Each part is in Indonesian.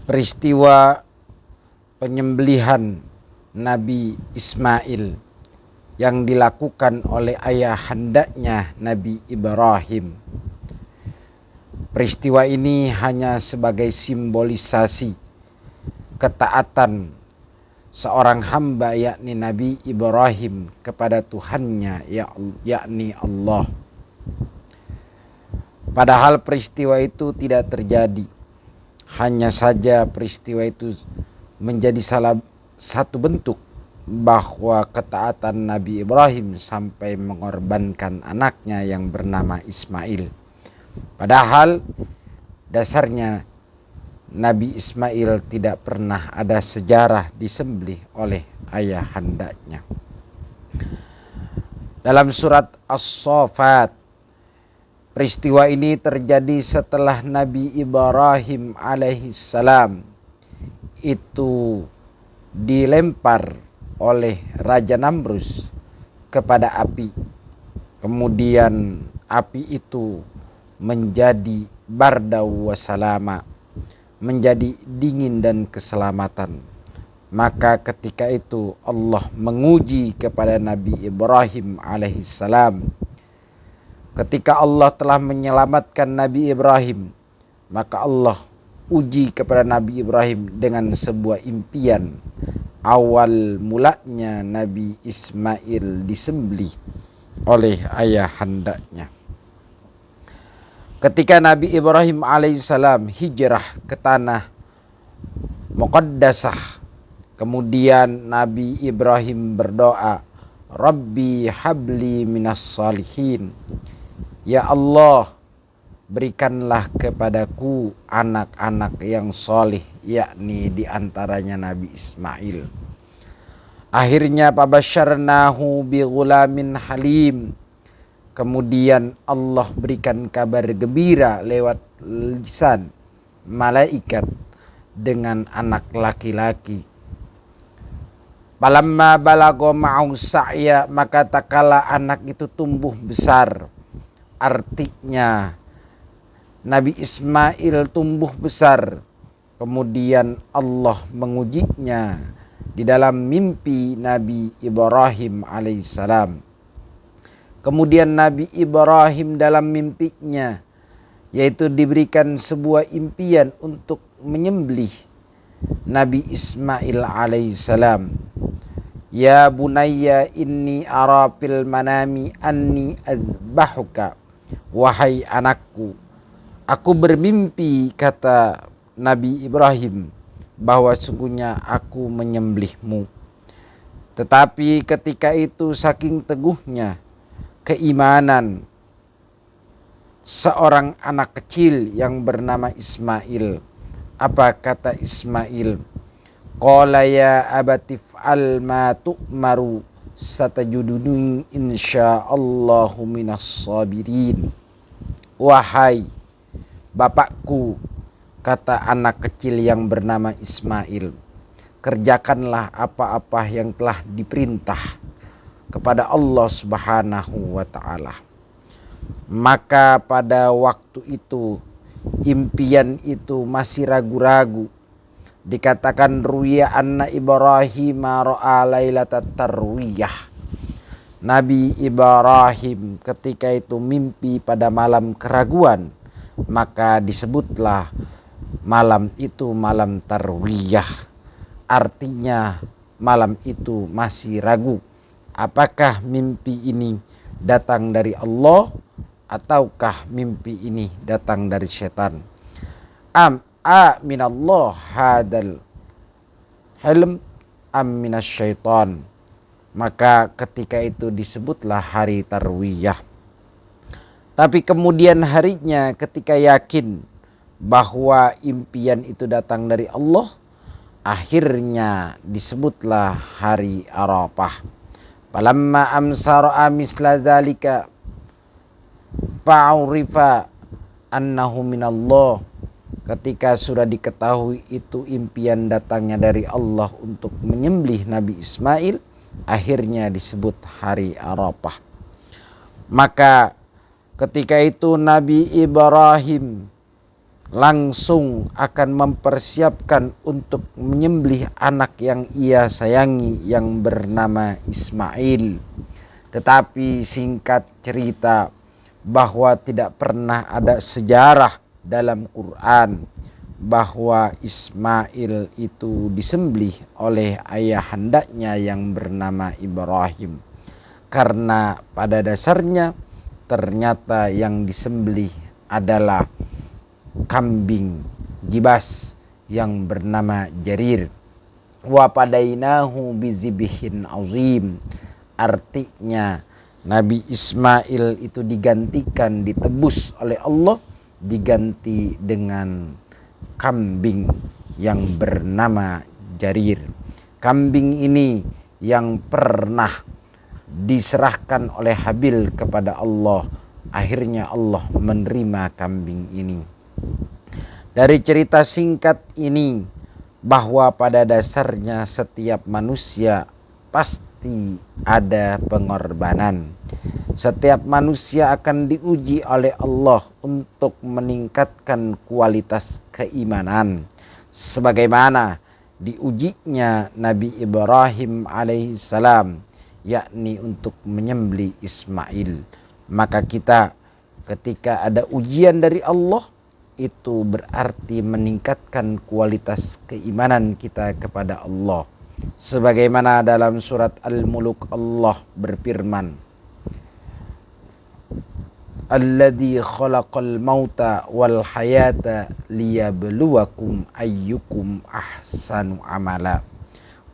peristiwa penyembelihan Nabi Ismail yang dilakukan oleh ayahandanya Nabi Ibrahim. Peristiwa ini hanya sebagai simbolisasi ketaatan seorang hamba yakni Nabi Ibrahim kepada Tuhannya yakni Allah. Padahal peristiwa itu tidak terjadi. Hanya saja peristiwa itu menjadi salah satu bentuk bahwa ketaatan Nabi Ibrahim sampai mengorbankan anaknya yang bernama Ismail. Padahal dasarnya Nabi Ismail tidak pernah ada sejarah disembelih oleh ayahandanya. Dalam surat As-Saffat, peristiwa ini terjadi setelah Nabi Ibrahim alaihissalam itu dilempar oleh Raja Namrus kepada api. Kemudian api itu menjadi bardau wasalama, menjadi dingin dan keselamatan. Maka ketika itu Allah menguji kepada Nabi Ibrahim alaihissalam. Ketika Allah telah menyelamatkan Nabi Ibrahim, maka Allah uji kepada Nabi Ibrahim dengan sebuah impian. Awal mulanya Nabi Ismail disembelih oleh ayahandanya. Ketika Nabi Ibrahim alaihissalam hijrah ke tanah Muqaddasah, kemudian Nabi Ibrahim berdoa, Rabbi habli minas salihin. Ya Allah, berikanlah kepadaku anak-anak yang soleh, yakni diantaranya Nabi Ismail. Akhirnya fabasyarnahu bi ghulamin halim. Kemudian Allah berikan kabar gembira lewat lisan malaikat dengan anak laki-laki. Falamma balagha ma'u sa'ya, maka tatkala anak itu tumbuh besar. Artinya Nabi Ismail tumbuh besar. Kemudian Allah mengujinya di dalam mimpi Nabi Ibrahim alaihissalam. Kemudian Nabi Ibrahim dalam mimpinya, yaitu diberikan sebuah impian untuk menyembelih Nabi Ismail alaihissalam. Ya bunayya inni ara fil manami anni azbahuka. Wahai anakku, aku bermimpi, kata Nabi Ibrahim, bahwa sungguhnya aku menyembelihmu. Tetapi ketika itu saking teguhnya keimanan seorang anak kecil yang bernama Ismail. Apa kata Ismail? Qala ya abatif'al ma tu'maru satajuduni insyaallahu minas sabirin. Wahai bapakku, kata anak kecil yang bernama Ismail, kerjakanlah apa-apa yang telah diperintah kepada Allah Subhanahu wa ta'ala. Maka pada waktu itu impian itu masih ragu-ragu. Dikatakan ruya anna Ibrahim ra'a lailatat tarwiyah. Nabi Ibrahim ketika itu mimpi pada malam keraguan, maka disebutlah malam itu malam tarwiyah. Artinya malam itu masih ragu. Apakah mimpi ini datang dari Allah ataukah mimpi ini datang dari setan? Minallah hadal hilm am minasyaitan. Maka ketika itu disebutlah hari tarwiyah. Tapi kemudian harinya ketika yakin bahwa impian itu datang dari Allah, akhirnya disebutlah hari Arafah. Falamma amsara misla zalika fa'urifa annahu minallah. Ketika sudah diketahui itu impian datangnya dari Allah untuk menyembelih Nabi Ismail, akhirnya disebut hari Arafah. Maka ketika itu Nabi Ibrahim langsung akan mempersiapkan untuk menyembelih anak yang ia sayangi yang bernama Ismail. Tetapi singkat cerita, bahwa tidak pernah ada sejarah dalam Quran bahwa Ismail itu disembelih oleh ayahandanya yang bernama Ibrahim. Karena pada dasarnya ternyata yang disembelih adalah kambing gibas yang bernama Jarir. Wa padainahu bizibihin azim. Artinya Nabi Ismail itu digantikan, ditebus oleh Allah, diganti dengan kambing yang bernama Jarir. Kambing ini yang pernah diserahkan oleh Habil kepada Allah. Akhirnya Allah menerima kambing ini. Dari cerita singkat ini, bahwa pada dasarnya setiap manusia pasti ada pengorbanan. Setiap manusia akan diuji oleh Allah untuk meningkatkan kualitas keimanan. Sebagaimana diujinya Nabi Ibrahim alaihissalam, yakni untuk menyembelih Ismail. Maka kita ketika ada ujian dari Allah, itu berarti meningkatkan kualitas keimanan kita kepada Allah. Sebagaimana dalam surat Al-Muluk Allah berfirman, Alladzi khalaqal mauta wal hayata liyabluwakum ayyukum ahsanu amala.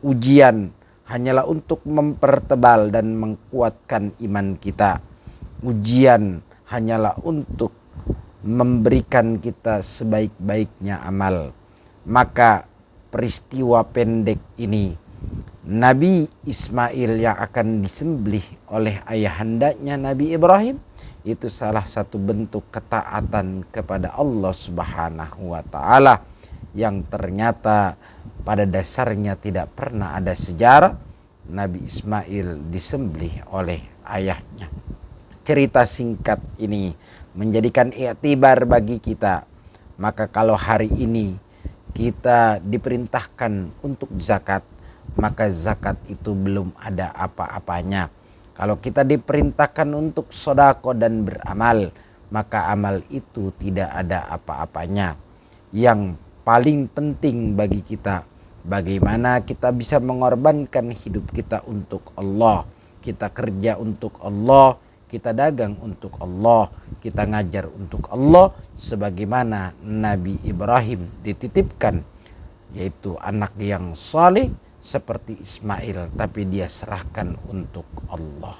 Ujian hanyalah untuk mempertebal dan menguatkan iman kita. Ujian hanyalah untuk memberikan kita sebaik-baiknya amal. Maka peristiwa pendek ini, Nabi Ismail yang akan disembelih oleh ayahandanya Nabi Ibrahim, itu salah satu bentuk ketaatan kepada Allah Subhanahu wa ta'ala, yang ternyata pada dasarnya tidak pernah ada sejarah Nabi Ismail disembelih oleh ayahnya. Cerita singkat ini menjadikan iktibar bagi kita. Maka kalau hari ini kita diperintahkan untuk zakat, maka zakat itu belum ada apa-apanya. Kalau kita diperintahkan untuk sedekah dan beramal, maka amal itu tidak ada apa-apanya. Yang paling penting bagi kita, bagaimana kita bisa mengorbankan hidup kita untuk Allah. Kita kerja untuk Allah, kita dagang untuk Allah, kita ngajar untuk Allah, sebagaimana Nabi Ibrahim dititipkan, yaitu anak yang saleh seperti Ismail, tapi dia serahkan untuk Allah.